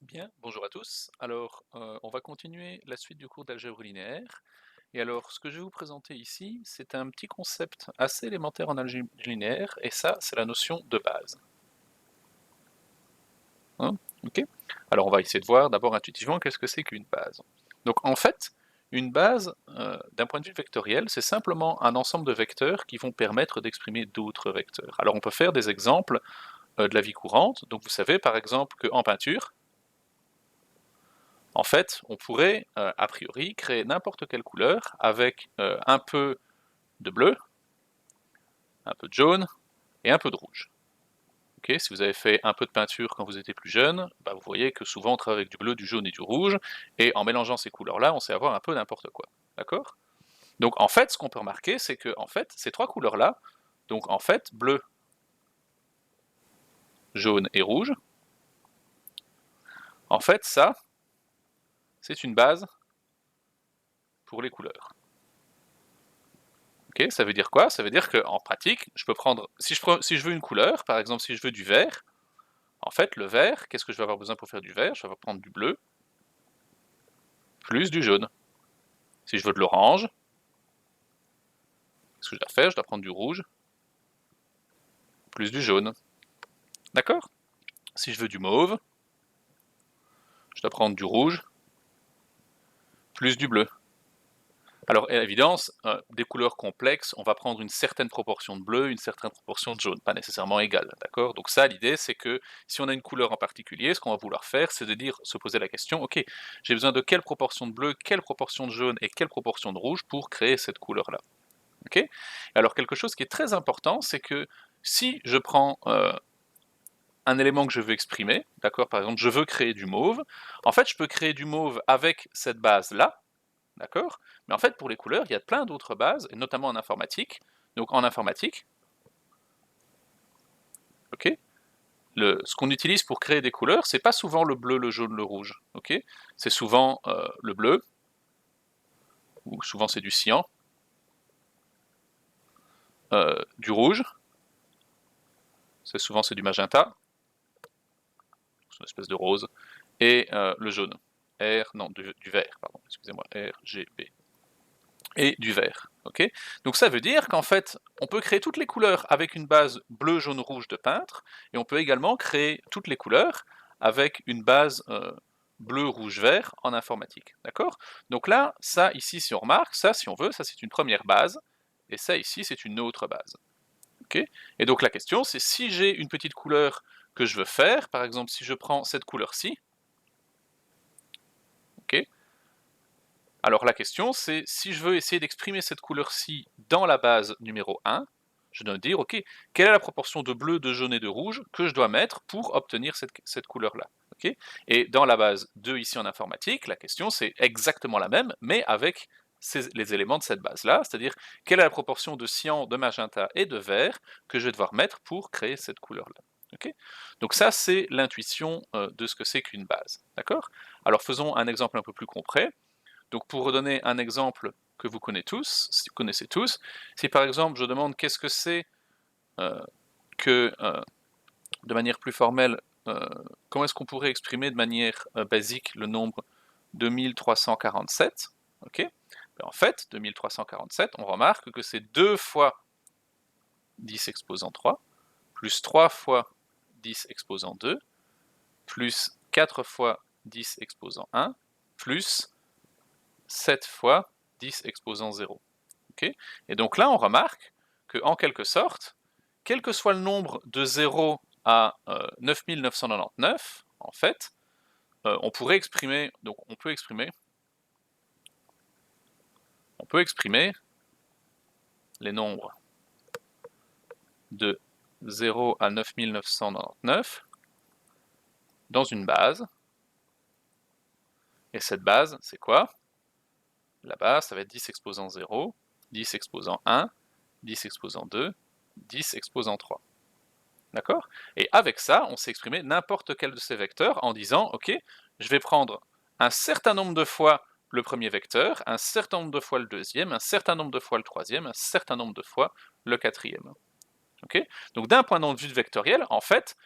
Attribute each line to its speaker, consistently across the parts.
Speaker 1: Bien, bonjour à tous. Alors, on va continuer la suite du cours d'algèbre linéaire. Et alors, ce que je vais vous présenter ici, c'est un petit concept assez élémentaire en algèbre linéaire, et ça, c'est la notion de base. Hein? Ok? Alors, on va essayer de voir d'abord intuitivement qu'est-ce que c'est qu'une base. Donc, en fait, une base, d'un point de vue vectoriel, c'est simplement un ensemble de vecteurs qui vont permettre d'exprimer d'autres vecteurs. Alors, on peut faire des exemples de la vie courante. Donc, vous savez, par exemple, qu'en peinture, en fait, on pourrait, a priori, créer n'importe quelle couleur avec un peu de bleu, un peu de jaune et un peu de rouge. Okay, si vous avez fait un peu de peinture quand vous étiez plus jeune, bah, vous voyez que souvent on travaille avec du bleu, du jaune et du rouge, et en mélangeant ces couleurs-là, on sait avoir un peu n'importe quoi. D'accord? Donc en fait, ce qu'on peut remarquer, c'est que en fait, ces trois couleurs-là, donc en fait, bleu, jaune et rouge, en fait, ça, c'est une base pour les couleurs. Ok, ça veut dire quoi? Ça veut dire qu'en pratique, je peux prendre, si je veux une couleur, par exemple si je veux du vert, en fait le vert, qu'est-ce que je vais avoir besoin pour faire du vert? Je vais prendre du bleu plus du jaune. Si je veux de l'orange, qu'est-ce que je dois faire? Je dois prendre du rouge plus du jaune. D'accord? Si je veux du mauve, je dois prendre du rouge plus du bleu. Alors, à l'évidence, des couleurs complexes, on va prendre une certaine proportion de bleu, une certaine proportion de jaune, pas nécessairement égale, d'accord? Donc ça, l'idée, c'est que si on a une couleur en particulier, ce qu'on va vouloir faire, c'est de dire, se poser la question, ok, j'ai besoin de quelle proportion de bleu, quelle proportion de jaune et quelle proportion de rouge pour créer cette couleur-là, ok? Alors quelque chose qui est très important, c'est que si je prends un élément que je veux exprimer, d'accord? Par exemple, je veux créer du mauve, en fait, je peux créer du mauve avec cette base-là, d'accord? Mais en fait, pour les couleurs, il y a plein d'autres bases, et notamment en informatique. Donc en informatique, ok, ce qu'on utilise pour créer des couleurs, c'est pas souvent le bleu, le jaune, le rouge, ok? C'est souvent le bleu, ou souvent c'est du cyan, du rouge, c'est du magenta, c'est une espèce de rose, et le jaune, non, du vert, pardon, excusez-moi, RGB, et du vert. Okay, donc ça veut dire qu'en fait, on peut créer toutes les couleurs avec une base bleu, jaune, rouge de peintre, et on peut également créer toutes les couleurs avec une base bleu, rouge, vert en informatique. D'accord? Donc là, ça ici, si on remarque, ça, si on veut, ça c'est une première base, et ça ici, c'est une autre base. Okay, et donc la question, c'est si j'ai une petite couleur que je veux faire, par exemple, si je prends cette couleur-ci, ok, alors la question, c'est si je veux essayer d'exprimer cette couleur-ci dans la base numéro 1, je dois me dire, ok, quelle est la proportion de bleu, de jaune et de rouge que je dois mettre pour obtenir cette couleur-là. Okay, et dans la base 2 ici en informatique, la question c'est exactement la même, mais avec les éléments de cette base-là, c'est-à-dire quelle est la proportion de cyan, de magenta et de vert que je vais devoir mettre pour créer cette couleur-là. Okay, donc ça, c'est l'intuition de ce que c'est qu'une base. D'accord? Alors faisons un exemple un peu plus concret. Donc pour redonner un exemple que vous connaissez tous, si par exemple je demande qu'est-ce que c'est euh, que, de manière plus formelle, comment est-ce qu'on pourrait exprimer de manière basique le nombre 2347, ok? En fait, 2347, on remarque que c'est 2 fois 10 exposant 3, plus 3 fois 10 exposant 2, plus 4 fois 10 exposant 1, plus 7 fois 10 exposant 0. Okay, et donc là, on remarque qu'en quelque sorte, quel que soit le nombre de 0 à 9999, en fait, on pourrait exprimer, donc on peut exprimer les nombres de 0 à 9999 dans une base, et cette base, c'est quoi? La base, ça va être 10 exposant 0, 10 exposant 1, 10 exposant 2, 10 exposant 3. D'accord? Et avec ça, on sait exprimer n'importe quel de ces vecteurs en disant, ok, je vais prendre un certain nombre de fois le premier vecteur, un certain nombre de fois le deuxième, un certain nombre de fois le troisième, un certain nombre de fois le quatrième. Okay, donc d'un point de vue vectoriel, en fait,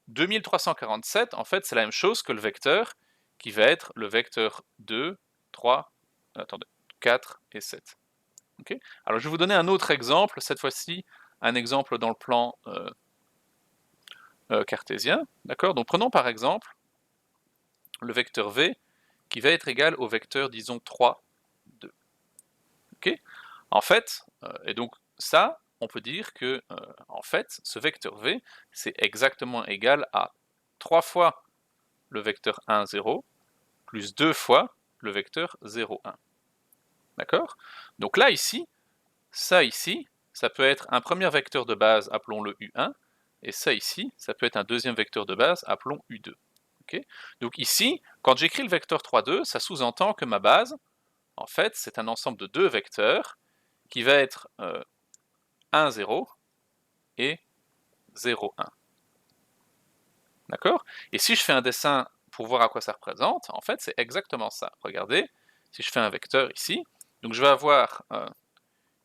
Speaker 1: 2347, en fait, c'est la même chose que le vecteur qui va être le vecteur 2, 3, attendez, 4 et 7. Okay. Alors je vais vous donner un autre exemple, cette fois-ci un exemple dans le plan cartésien. D'accord. Donc prenons par exemple le vecteur v qui va être égal au vecteur, disons, 3, 2. Okay. En fait, et donc ça, on peut dire que en fait, ce vecteur v, c'est exactement égal à 3 fois le vecteur 1, 0, plus 2 fois le vecteur 0, 1. D'accord? Donc là, ici, ça peut être un premier vecteur de base, appelons-le U1, et ça ici, ça peut être un deuxième vecteur de base, appelons U2. Okay. Donc ici, quand j'écris le vecteur 3, 2, ça sous-entend que ma base, en fait, c'est un ensemble de deux vecteurs qui va être 1, 0 et 0, 1. D'accord? Et si je fais un dessin pour voir à quoi ça représente, en fait, c'est exactement ça. Regardez, si je fais un vecteur ici, donc je vais avoir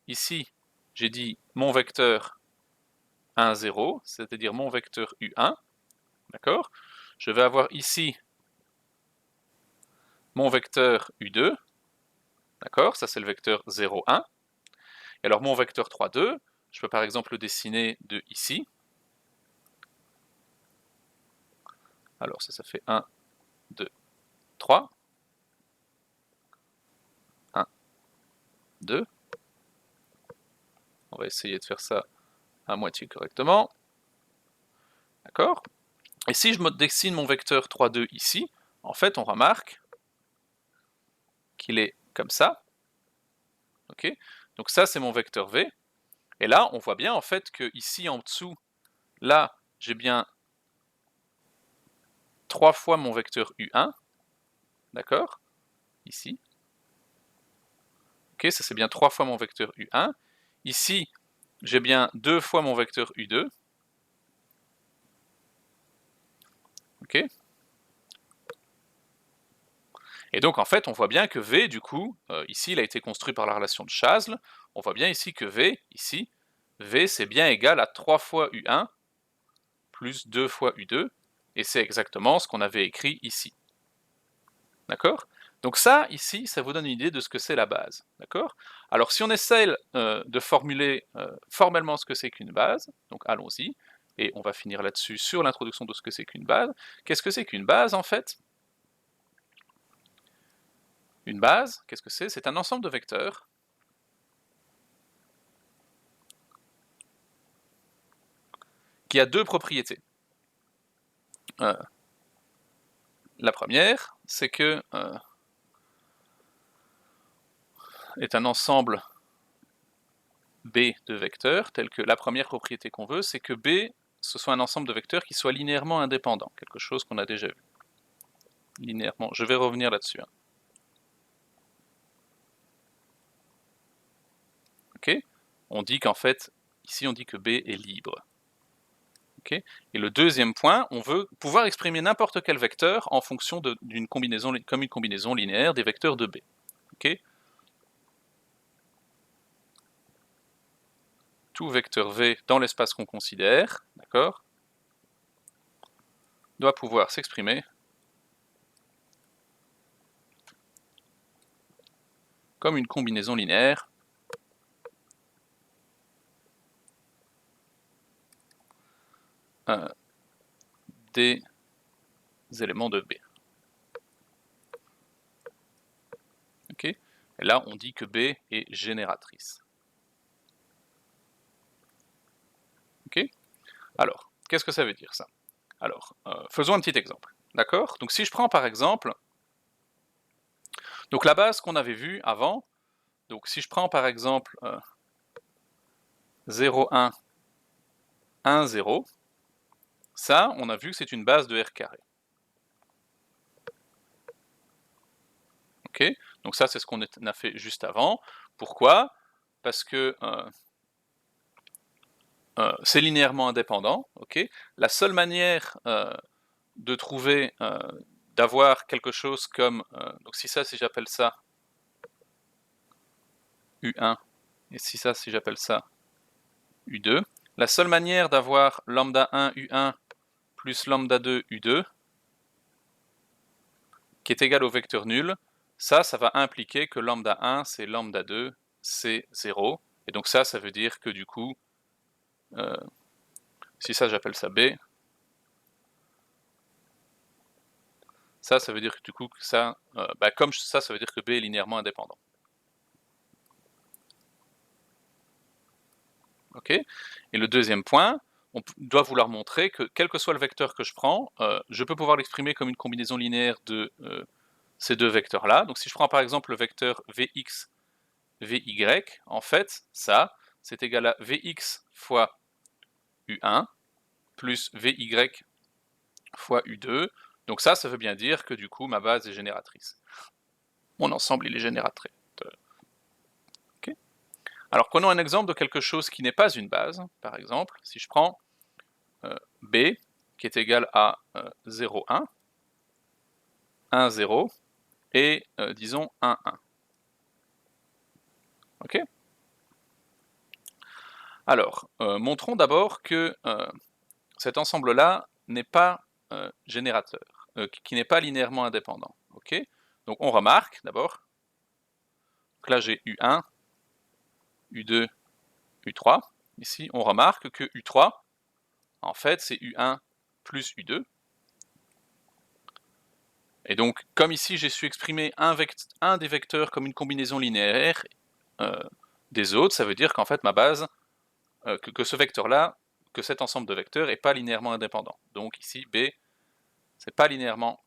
Speaker 1: ici, j'ai dit mon vecteur 1, 0, c'est-à-dire mon vecteur U1, d'accord? Je vais avoir ici mon vecteur U2, d'accord? Ça, c'est le vecteur 0, 1. Et alors, mon vecteur 3, 2, je peux par exemple le dessiner de ici. Alors, ça fait 1, 2, 3. 1, 2. On va essayer de faire ça à moitié correctement. D'accord? Et si je dessine mon vecteur 3, 2 ici, en fait, on remarque qu'il est comme ça. Ok? Donc ça, c'est mon vecteur V. Et là, on voit bien en fait que ici en dessous, là, j'ai bien 3 fois mon vecteur U1. D'accord? Ici. Ok, ça c'est bien 3 fois mon vecteur U1. Ici, j'ai bien 2 fois mon vecteur U2. Ok? Et donc en fait, on voit bien que V, du coup, ici, il a été construit par la relation de Chasles. On voit bien ici que V, ici, V c'est bien égal à 3 fois U1 plus 2 fois U2. Et c'est exactement ce qu'on avait écrit ici. D'accord? Donc ça, ici, ça vous donne une idée de ce que c'est la base. D'accord? Alors si on essaie de formuler formellement ce que c'est qu'une base, donc allons-y, et on va finir là-dessus sur l'introduction de ce que c'est qu'une base. Qu'est-ce que c'est qu'une base en fait? Une base, qu'est-ce que c'est? C'est un ensemble de vecteurs qui a deux propriétés. La première, c'est que est un ensemble B de vecteurs, tel que la première propriété qu'on veut, c'est que B, ce soit un ensemble de vecteurs qui soit linéairement indépendant, quelque chose qu'on a déjà vu. Linéairement, je vais revenir là-dessus. Ok? On dit qu'en fait, ici on dit que B est libre. Ok? Et le deuxième point, on veut pouvoir exprimer n'importe quel vecteur en fonction d'une combinaison, comme une combinaison linéaire des vecteurs de B. Ok? Tout vecteur V dans l'espace qu'on considère, d'accord, doit pouvoir s'exprimer comme une combinaison linéaire des éléments de B. Ok? Et là, on dit que B est génératrice. Ok? Alors, qu'est-ce que ça veut dire ça? Alors, faisons un petit exemple. D'accord? Donc si je prends par exemple, donc la base qu'on avait vue avant, donc si je prends par exemple 0, 1, 1, 0, ça, on a vu que c'est une base de R carré. Ok? Donc ça, c'est ce qu'on a fait juste avant. Pourquoi? Parce que c'est linéairement indépendant. Ok? La seule manière de trouver, d'avoir quelque chose comme, donc si j'appelle ça U1, et si j'appelle ça U2, la seule manière d'avoir lambda 1 U1 plus lambda 2 U2 qui est égal au vecteur nul. Ça va impliquer que lambda 1 c'est lambda 2 c'est 0. Et donc ça veut dire que du coup, si ça j'appelle ça B, ça veut dire que du coup, comme ça veut dire que B est linéairement indépendant. Ok. Et le deuxième point, on doit vouloir montrer que quel que soit le vecteur que je prends, je peux pouvoir l'exprimer comme une combinaison linéaire de ces deux vecteurs-là. Donc si je prends par exemple le vecteur Vx, Vy, en fait, ça, c'est égal à Vx fois U1 plus Vy fois U2. Donc ça veut bien dire que du coup, ma base est génératrice. Mon ensemble, il est générateur. Okay. Alors prenons un exemple de quelque chose qui n'est pas une base. Par exemple, si je prends B qui est égal à 0, 1, 1, 0, et disons 1, 1. Ok. Alors, montrons d'abord que cet ensemble-là n'est pas générateur, qui n'est pas linéairement indépendant. Ok. Donc on remarque d'abord, là j'ai U1, U2, U3. Ici, on remarque que U3, en fait, c'est U1 plus U2. Et donc, comme ici, j'ai su exprimer un des vecteurs comme une combinaison linéaire des autres, ça veut dire qu'en fait, ma base, que ce vecteur-là, que cet ensemble de vecteurs n'est pas linéairement indépendant. Donc ici, B, c'est pas linéairement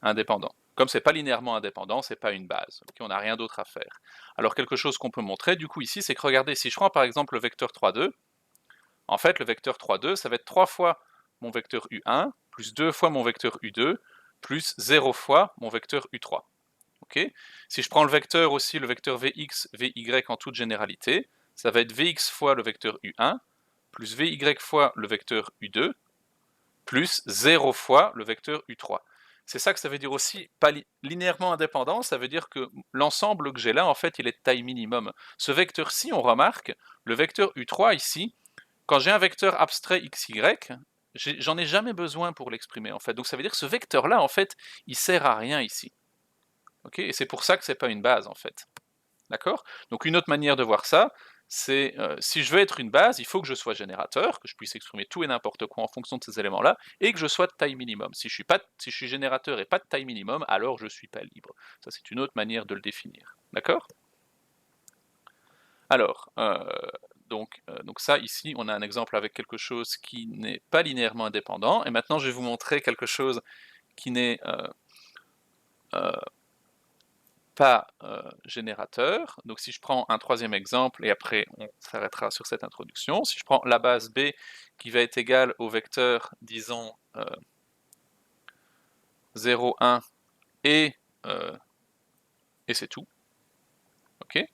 Speaker 1: indépendant. Comme c'est pas linéairement indépendant, c'est pas une base. Okay, on n'a rien d'autre à faire. Alors, quelque chose qu'on peut montrer, du coup, ici, c'est que regardez, si je prends par exemple le vecteur 3, 2, en fait, le vecteur 3, 2, ça va être 3 fois mon vecteur U1, plus 2 fois mon vecteur U2, plus 0 fois mon vecteur U3. Okay. Si je prends le vecteur aussi, le vecteur Vx, Vy en toute généralité, ça va être Vx fois le vecteur U1, plus Vy fois le vecteur U2, plus 0 fois le vecteur U3. C'est ça que ça veut dire aussi, pas linéairement indépendant, ça veut dire que l'ensemble que j'ai là, en fait, il est de taille minimum. Ce vecteur-ci, on remarque, le vecteur U3 ici, quand j'ai un vecteur abstrait xy, j'en ai jamais besoin pour l'exprimer, en fait. Donc ça veut dire que ce vecteur-là, en fait, il sert à rien ici. Okay, et c'est pour ça que c'est pas une base, en fait. D'accord? Donc une autre manière de voir ça, c'est si je veux être une base, il faut que je sois générateur, que je puisse exprimer tout et n'importe quoi en fonction de ces éléments-là, et que je sois de taille minimum. Si je suis générateur et pas de taille minimum, alors je suis pas libre. Ça, c'est une autre manière de le définir. D'accord? Alors, donc ça, ici, on a un exemple avec quelque chose qui n'est pas linéairement indépendant, et maintenant je vais vous montrer quelque chose qui n'est pas générateur. Donc si je prends un troisième exemple, et après on s'arrêtera sur cette introduction, si je prends la base B qui va être égale au vecteur, disons, 0, 1, et c'est tout. Ok.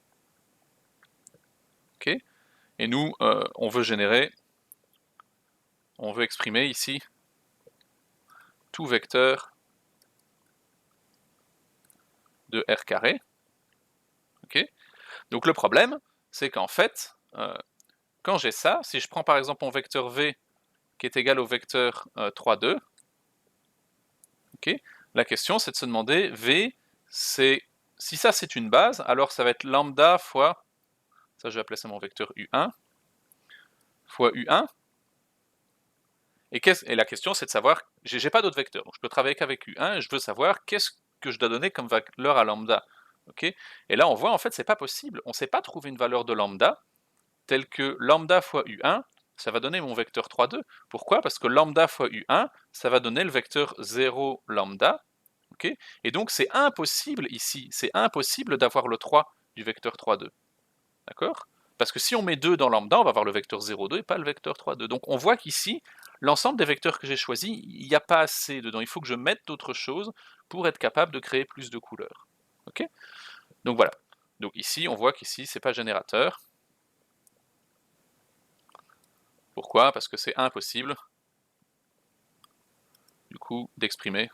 Speaker 1: Ok. Et nous, on veut exprimer ici tout vecteur de R carré. Ok. Donc le problème, c'est qu'en fait, quand j'ai ça, si je prends par exemple mon vecteur V qui est égal au vecteur 3, 2, ok, la question c'est de se demander, V, si ça c'est une base, alors ça va être lambda fois, ça je vais appeler ça mon vecteur U1, fois U1, et la question c'est de savoir, j'ai pas d'autres vecteurs, donc je peux travailler qu'avec U1, et je veux savoir qu'est-ce que je dois donner comme valeur à lambda. Okay, et là on voit en fait c'est pas possible, on ne sait pas trouver une valeur de lambda, telle que lambda fois U1, ça va donner mon vecteur 3, 2. Pourquoi? Parce que lambda fois U1, ça va donner le vecteur 0 lambda. Okay, et donc c'est impossible ici, c'est impossible d'avoir le 3 du vecteur 3, 2. D'accord? Parce que si on met 2 dans lambda, on va avoir le vecteur 0, 2 et pas le vecteur 3, 2. Donc on voit qu'ici, l'ensemble des vecteurs que j'ai choisis, il n'y a pas assez dedans. Il faut que je mette d'autres choses pour être capable de créer plus de couleurs. Ok? Donc voilà. Donc ici, on voit qu'ici, c'est pas générateur. Pourquoi? Parce que c'est impossible, du coup, d'exprimer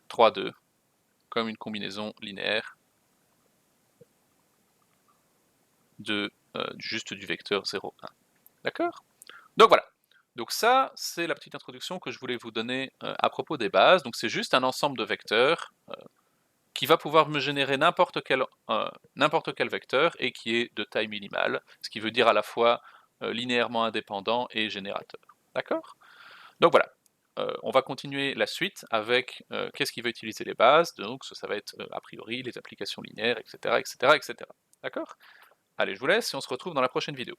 Speaker 1: 3, 2 comme une combinaison linéaire de juste du vecteur 0, 1. D'accord? Donc voilà. Donc ça, c'est la petite introduction que je voulais vous donner à propos des bases. Donc c'est juste un ensemble de vecteurs qui va pouvoir me générer n'importe quel vecteur et qui est de taille minimale, ce qui veut dire à la fois linéairement indépendant et générateur. D'accord? Donc voilà. On va continuer la suite avec qu'est-ce qui va utiliser les bases, donc ça va être a priori les applications linéaires, etc., etc., etc. D'accord? Allez, je vous laisse et on se retrouve dans la prochaine vidéo.